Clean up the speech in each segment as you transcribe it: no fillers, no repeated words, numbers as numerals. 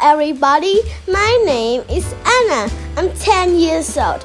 everybody, my name is Anna. I'm 10 years old.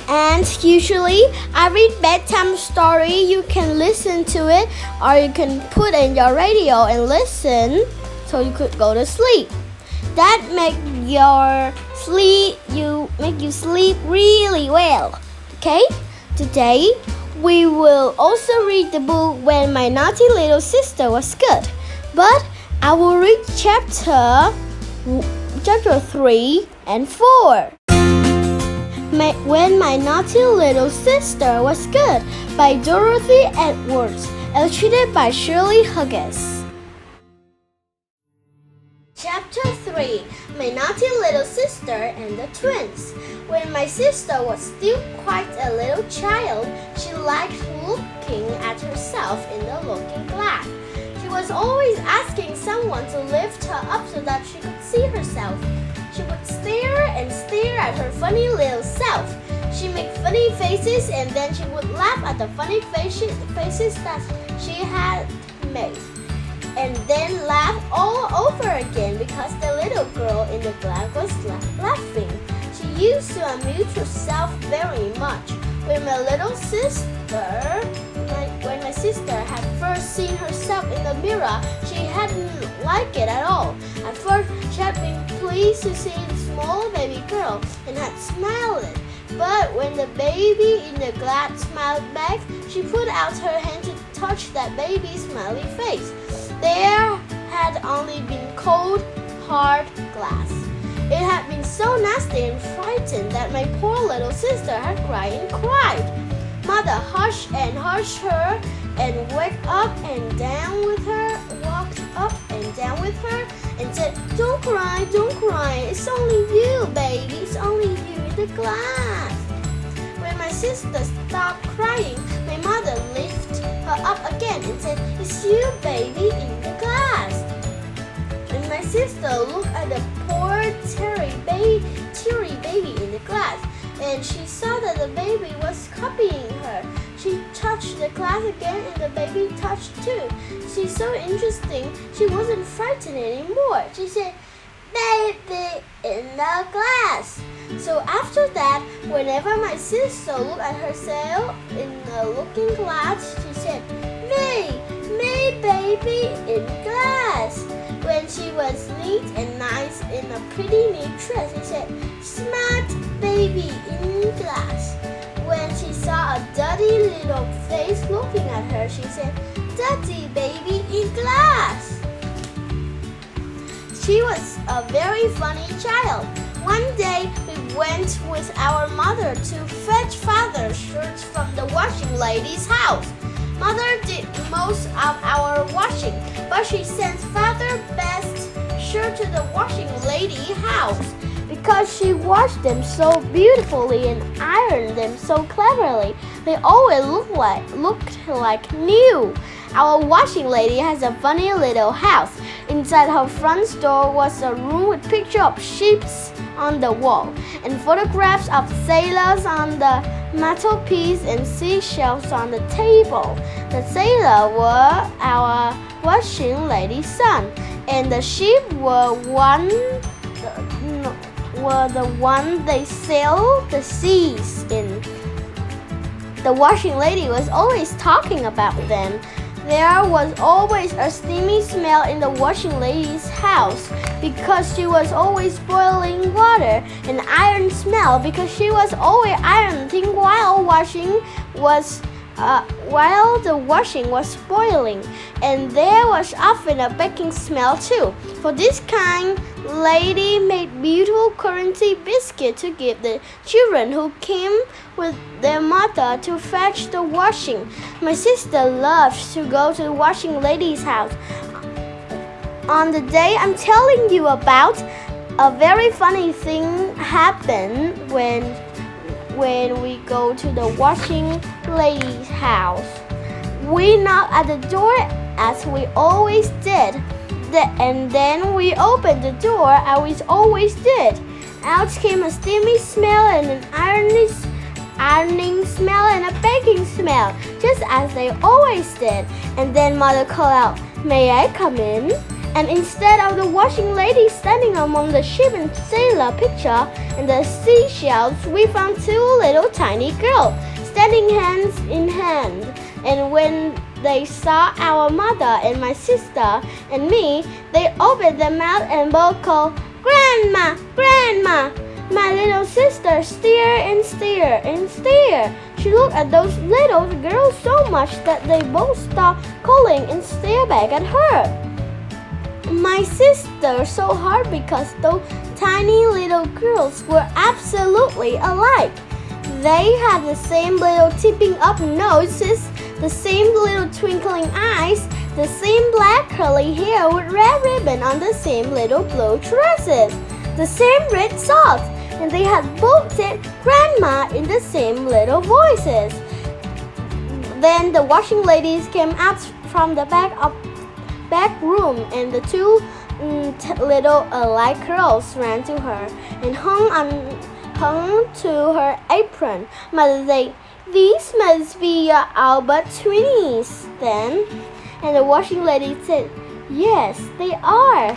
And usually I read bedtime story. You can listen to it or you can put in your radio and listen so you could go to sleep. That make you sleep really well. Okay? Today we will also read the book When My Naughty Little Sister Was Good. But I will read chapter 3 and 4. When My Naughty Little Sister Was Good by Dorothy Edwards, illustrated by Shirley Huggins. Chapter 3. My Naughty Little Sister and the Twins. When my sister was still quite a little child, she liked looking at herself in the looking glass. She was always asking someone to lift her up so that she could see herself. She would stare and stare at her funny little self. She made funny faces and then she would laugh at the funny faces that she had made. And then laugh all over again because the little girl in the glass was laughing. She used to amuse herself very much. When my sister had first seen herself in the mirror, she hadn't liked it at all. At first, she had been pleased to see the small baby girl and had smiled it. But when the baby in the glass smiled back, she put out her hand to touch that baby's smiley face. There had only been cold, hard glass. It had been so nasty and frightened that my poor little sister had cried and cried. Mother hushed and hushed her and walked up and down with her, and said, "Don't cry, don't cry. It's only you, baby. It's only you in the glass." When my sister stopped crying, my mother lifted her up again and said, "It's you, baby, in the glass." And my sister looked at the poor teary baby in the glass, and she saw that the baby was copying her. She touched the glass again and the baby touched too. She's so interesting, she wasn't frightened anymore. She said, "Baby in the glass." So after that, whenever my sister looked at herself in the looking glass, she said, Me, baby in glass." When she was neat and nice in a pretty neat dress, she said, "Smart baby in glass." When she saw a dirty little face looking at her, she said, "Dirty baby in glass." She was a very funny child. One day, we went with our mother to fetch Father's shirts from the washing lady's house. Mother did most of our washing, but she sent Father's best shirt to the washing lady's house because she washed them so beautifully and ironed them so cleverly. They always looked like new. Our washing lady has a funny little house. Inside her front door was a room with pictures of ships on the wall and photographs of sailors on the mantelpiece and seashells on the table. The sailors were our washing lady's son, and the ships were the one they sailed the seas in. The washing lady was always talking about them. There was always a steamy smell in the washing lady's house because she was always boiling water, an iron smell because she was always ironing while the washing was boiling, and there was often a baking smell too. For this kind lady made beautiful currency biscuit to give the children who came with their mother to fetch the washing. My sister loved to go to the washing lady's house. On the day I'm telling you about, a very funny thing happened when we go to the washing lady's house. We knock at the door as we always did. And then we opened the door as we always did. Out came a steamy smell and an ironing smell and a baking smell, just as they always did. And then Mother called out, "May I come in?" And instead of the washing lady standing among the ship and sailor picture and the seashells, we found two little tiny girls standing hands in hand. And when they saw our mother and my sister and me, they opened their mouth and both called, "Grandma! Grandma!" My little sister stared and stared and stared. She looked at those little girls so much that they both stopped calling and stared back at her. My sister so hard because those tiny little girls were absolutely alike. They had the same little tipping up noses, the same little twinkling eyes, the same black curly hair with red ribbon on the same little blue dresses, the same red socks, and they had both said "Grandma" in the same little voices. Then the washing ladies came out from the back room, and the two little alike girls ran to her and hung to her apron. Mother said, "These must be your Albert twinnies, then." And the washing lady said, "Yes, they are."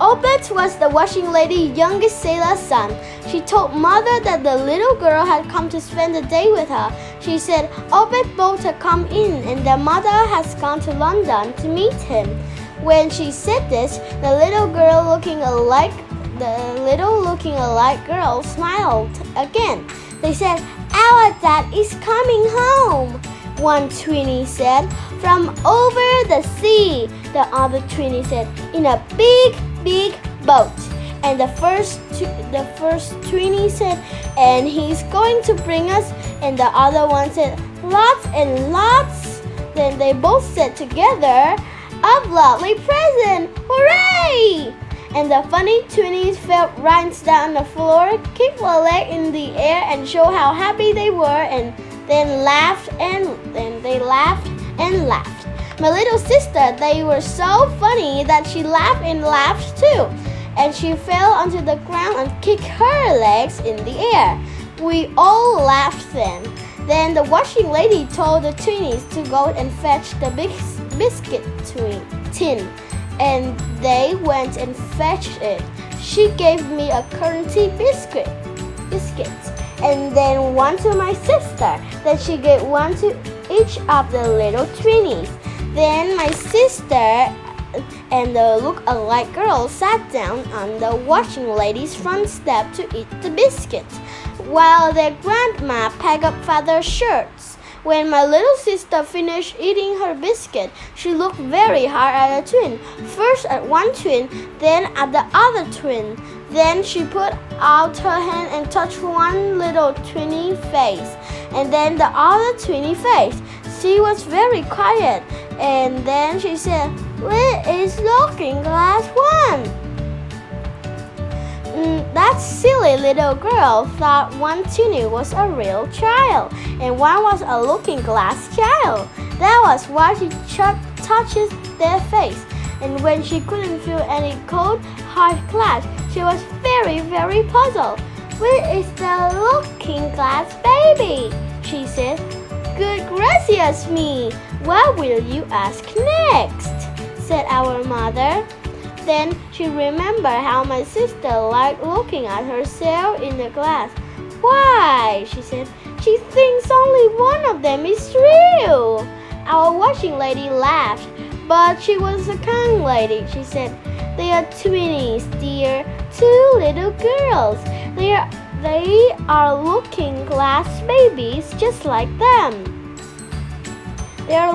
Albert was the washing lady's youngest sailor's son. She told mother that the little girl had come to spend the day with her. She said Albert's boat had come in and their mother has gone to London to meet him. When she said this, the little looking alike girl smiled again. They said, "Our dad is coming home," one twinnie said. "From over the sea," the other twinnie said, "in a big boat." And the first twinnie said, "And he's going to bring us," and the other one said, "Lots and lots." Then they both said together, "A lovely present! Hooray!" And the funny twinnies fell right down on the floor, kicked their leg in the air and showed how happy they were, and then laughed and laughed. My little sister, they were so funny that she laughed and laughed too. And she fell onto the ground and kicked her legs in the air. We all laughed then. Then the washing lady told the twinnies to go and fetch the big biscuit tin. And they went and fetched it. She gave me a currency biscuit. And then one to my sister. Then she gave one to each of the little twinnies. Then my sister and the look-alike girl sat down on the washing lady's front step to eat the biscuits, while their grandma packed up father's shirts. When my little sister finished eating her biscuit, she looked very hard at a twin. First at one twin, then at the other twin. Then she put out her hand and touched one little twinnie face, and then the other twinnie face. She was very quiet, and then she said, "Where is Looking Glass one?" That silly little girl thought one twinnie was a real child, and one was a looking glass child. That was why she touches their face. And when she couldn't feel any cold, hard glass, she was very, very puzzled. "Where is the looking glass baby?" she said. "Good gracious me! What will you ask next?" said our mother. Then she remembered how my sister liked looking at herself in the glass. "Why," she said, "she thinks only one of them is real." Our washing lady laughed, but she was a kind lady. She said, "They are twinnies, dear, two little girls. They are looking glass babies just like them. They are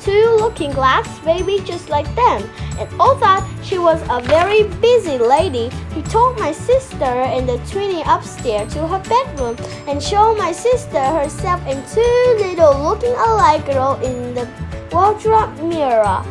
two looking glass babies just like them." And all thought she was a very busy lady. He took my sister and the twinnie upstairs to her bedroom and showed my sister herself and two little looking alike girls in the wardrobe mirror.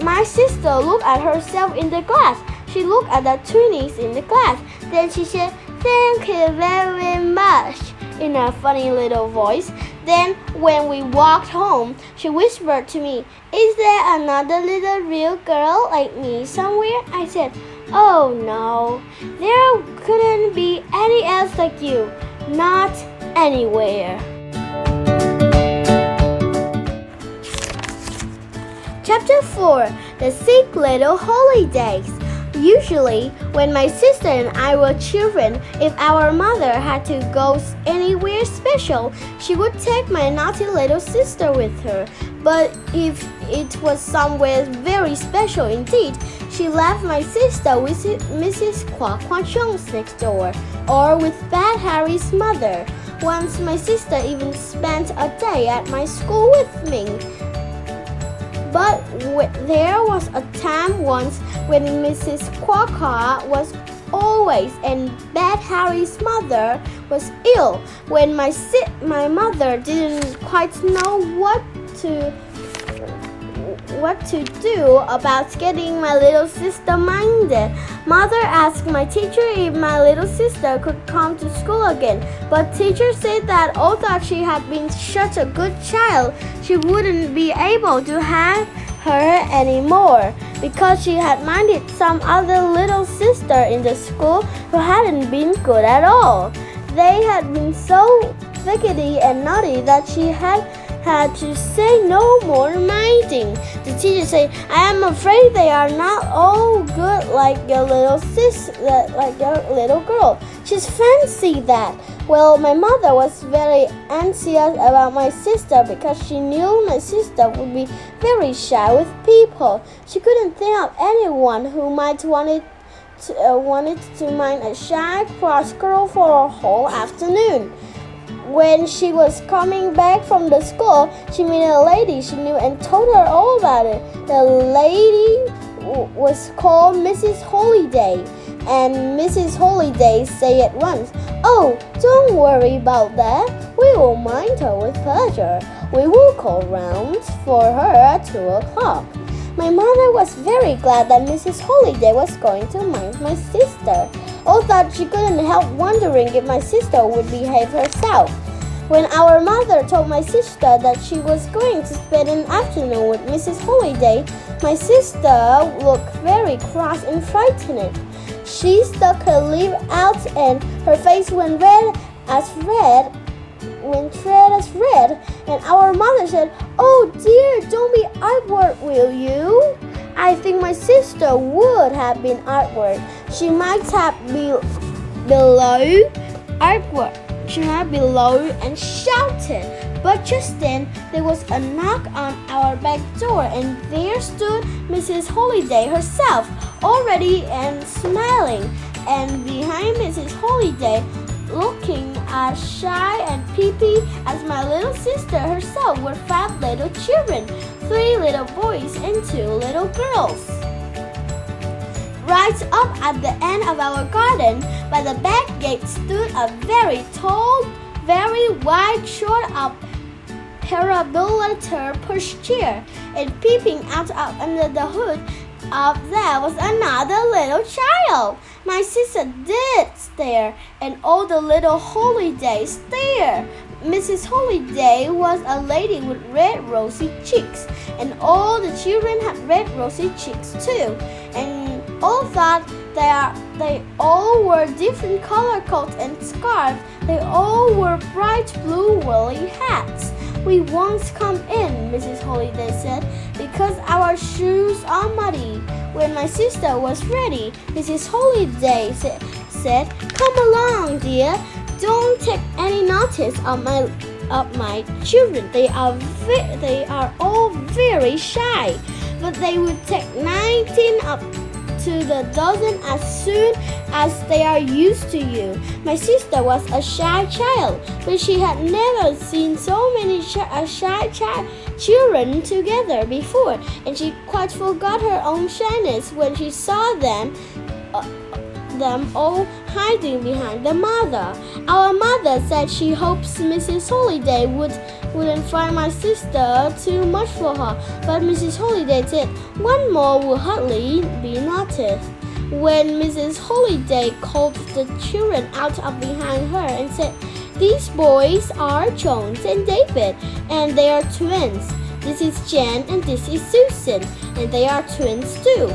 My sister looked at herself in the glass. She looked at the twinnies in the glass. Then she said, "Thank you very much," in a funny little voice. Then, when we walked home, she whispered to me, "Is there another little real girl like me somewhere?" I said, "Oh no, there couldn't be any else like you. Not anywhere." Chapter 4 The Sick Little Holidays. Usually, when my sister and I were children, if our mother had to go anywhere special, she would take my naughty little sister with her. But if it was somewhere very special indeed, she left my sister with Mrs. Kwa Kwa Chung's next door, or with Bad Harry's mother. Once my sister even spent a day at my school with me. But there was a time once when Mrs. Quacker was always and Bad Harry's mother was ill. When my mother didn't quite know what to do about getting my little sister minded. Mother asked my teacher if my little sister could come to school again, but teacher said that although she had been such a good child, she wouldn't be able to have her anymore because she had minded some other little sister in the school who hadn't been good at all. They had been so fidgety and naughty that she had to say no more minding. The teacher said, "I am afraid they are not all good like your little girl. She's fancy that." Well, my mother was very anxious about my sister because she knew my sister would be very shy with people. She couldn't think of anyone who might wanted to mind a shy, cross girl for a whole afternoon. When she was coming back from the school, she met a lady she knew and told her all about it. The lady was called Mrs. Holiday, and Mrs. Holiday said at once, "Oh, don't worry about that. We will mind her with pleasure. We will call round for her at 2 o'clock." My mother was very glad that Mrs. Holiday was going to mind my sister, although she couldn't help wondering if my sister would behave herself. When our mother told my sister that she was going to spend an afternoon with Mrs. Holiday, my sister looked very cross and frightened. She stuck her lip out and her face went red, and our mother said, "Oh dear, don't be awkward, will you?" I think my sister would have been awkward. She might have been below and shouted. But just then there was a knock on our back door, and there stood Mrs. Holiday herself, all ready and smiling. And behind Mrs. Holiday, looking as shy and peepy as my little sister herself, were 5 little children, 3 little boys and 2 little girls. Right up at the end of our garden, by the back gate, stood a very tall, very wide, short-up perambulator pushchair, and peeping out under the hood of that was another little child. My sister did stare, and all the little Holidays stared. Mrs. Holiday was a lady with red rosy cheeks, and all the children had red rosy cheeks too, and all thought they all wore different color coats and scarves. They all wore bright blue woolly hats. "We won't come in," Mrs. Holiday said, "because our shoes are muddy." When my sister was ready, Mrs. Holiday said, "Come along, dear. Don't take any notice of my children. They are all very shy, but they would take 19 up to the dozen as soon as they are used to you." My sister was a shy child, but she had never seen so many shy children together before, and she quite forgot her own shyness when she saw them all hiding behind the mother. Our mother said she hopes Mrs. Holiday wouldn't find my sister too much for her, but Mrs. Holiday said one more would hardly be noticed. When Mrs. Holiday called the children out of behind her and said, "These boys are Jones and David, and they are twins. This is Jan and this is Susan, and they are twins too.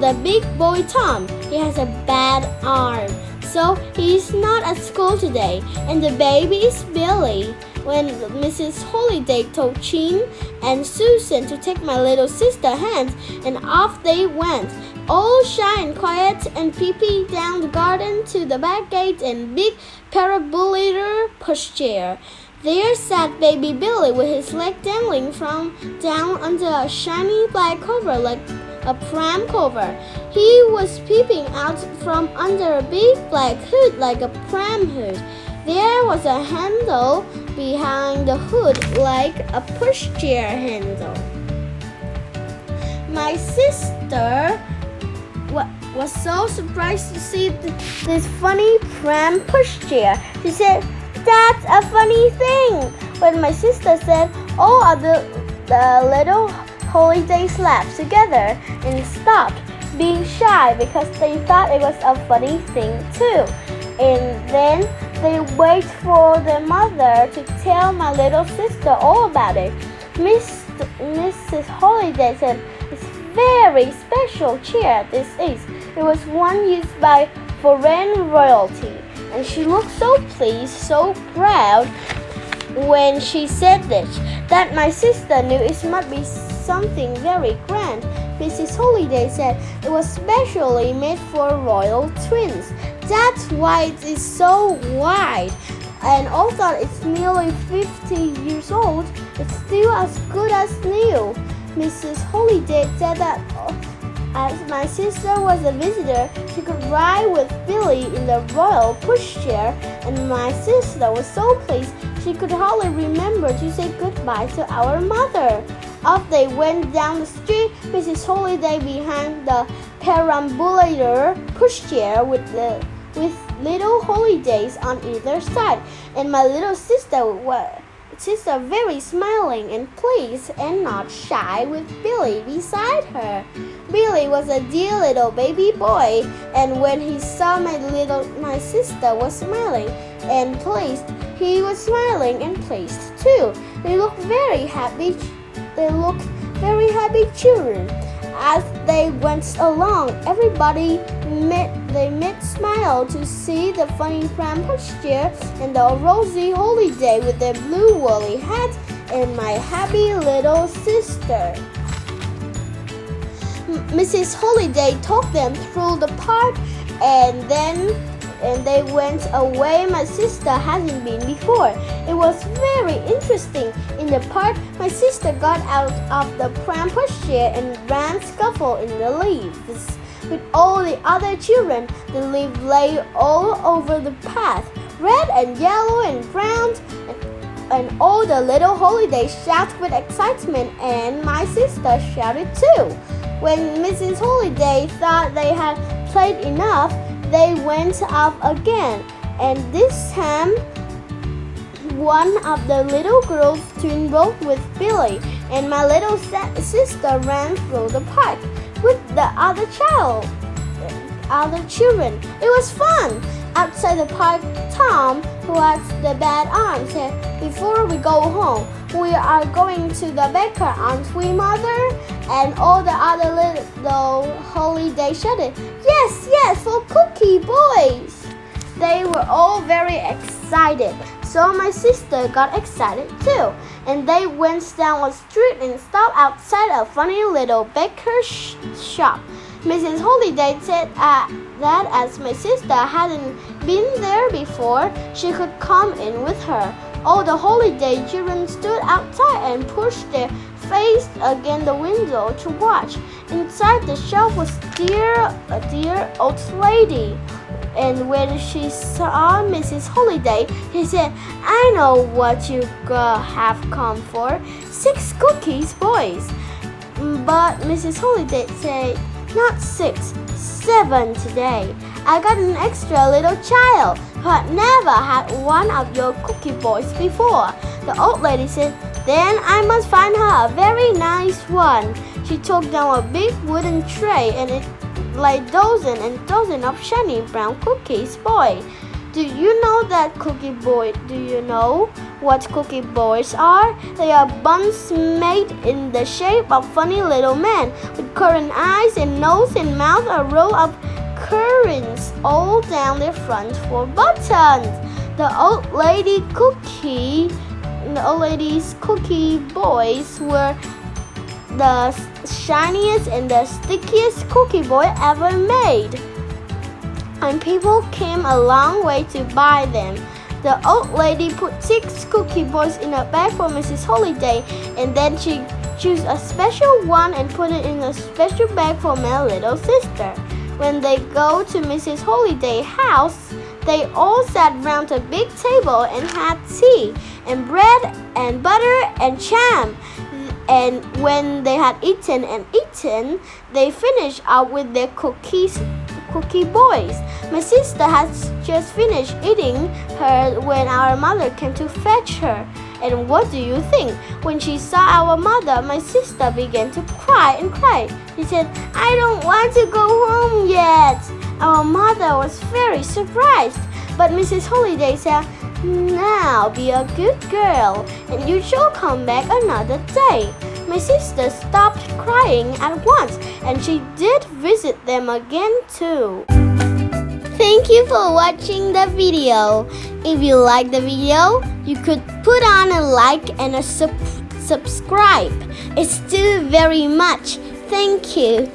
The big boy Tom, he has a bad arm, so he's not at school today. And the baby is Billy. when Mrs. Holiday told Chin and Susan to take my little sister's hand, and off they went, all shy and quiet, and peeping down the garden to the back gate and big perambulator pushchair. There sat baby Billy with his leg dangling from down under a shiny black cover like a pram cover. He was peeping out from under a big black hood like a pram hood. There was a handle behind the hood like a pushchair handle. My sister was so surprised to see this funny pram pushchair. She said, "That's a funny thing." When my sister said, all of the little Holidays laughed together and stopped being shy because they thought it was a funny thing too. And then they waited for their mother to tell my little sister all about it. Mrs. Holiday said, "It's very special chair this is. It was one used by foreign royalty." And she looked so pleased, so proud when she said this, that my sister knew it must be something very grand. Mrs. Holiday said it was specially made for royal twins. That's why it is so wide. And although it's nearly 50 years old, it's still as good as new. Mrs. Holiday said that as my sister was a visitor, she could ride with Billy in the royal pushchair, and my sister was so pleased she could hardly remember to say goodbye to our mother. Off they went down the street, Mrs. Holiday behind the perambulator pushchair with little Holidays on either side, and my little sister very smiling and pleased and not shy with Billy beside her. Billy was a dear little baby boy, and when he saw my sister was smiling and pleased, he was smiling and pleased too. They looked very happy children. As they went along, everybody made smile to see the funny pram pushchair and the rosy Holiday with their blue woolly hat and my happy little sister. Mrs. Holiday took them through the park, and they went away my sister hadn't been before. It was very interesting. In the park, my sister got out of the pram pushchair and ran scuffle in the leaves. With all the other children, the leaves lay all over the path, red and yellow and brown, and all the little Holidays shouted with excitement, and my sister shouted too. When Mrs. Holiday thought they had played enough, they went off again, and this time one of the little girls twinbled with Billy, and my little sister ran through the park with the other children. It was fun. Outside the park, Tom, who had the bad arm, said, "Before we go home, we are going to the baker, aren't we, Mother?" And all the other little Holidays shouted, "Yes, yes, for Cookie Boys!" They were all very excited, so my sister got excited too, and they went down a street and stopped outside a funny little baker's shop. Mrs. Holiday said that as my sister hadn't been there before, she could come in with her. All the Holiday children stood outside and pushed their face against the window to watch. Inside the shop was a dear old lady. And when she saw Mrs. Holiday, she said, "I know what you have come for. 6 cookies, boys." But Mrs. Holiday said, "Not 6, 7 today. I got an extra little child who had never had one of your cookie boys before." The old lady said, "Then I must find her a very nice one." She took down a big wooden tray, and it lay dozens and dozens of shiny brown cookies. "Boy, do you know what cookie boys are? They are buns made in the shape of funny little men with currant eyes and nose and mouth, a row of currants all down their front for buttons." The old lady cookie the old lady's cookie boys were the shiniest and the stickiest cookie boy ever made. And people came a long way to buy them. The old lady put 6 cookie boys in a bag for Mrs. Holiday, and then she chose a special one and put it in a special bag for my little sister. When they go to Mrs. Holiday's house, they all sat round a big table and had tea and bread and butter and jam. And when they had eaten, they finished out with their cookie boys. My sister had just finished eating her when our mother came to fetch her. And what do you think? When she saw our mother, my sister began to cry and cry. She said, "I don't want to go home yet." Our mother was very surprised. But Mrs. Holiday said, "Now be a good girl, and you shall come back another day." My sister stopped crying at once, and she did visit them again too. Thank you for watching the video. If you like the video, you could put on a like and a subscribe. It's still very much. Thank you.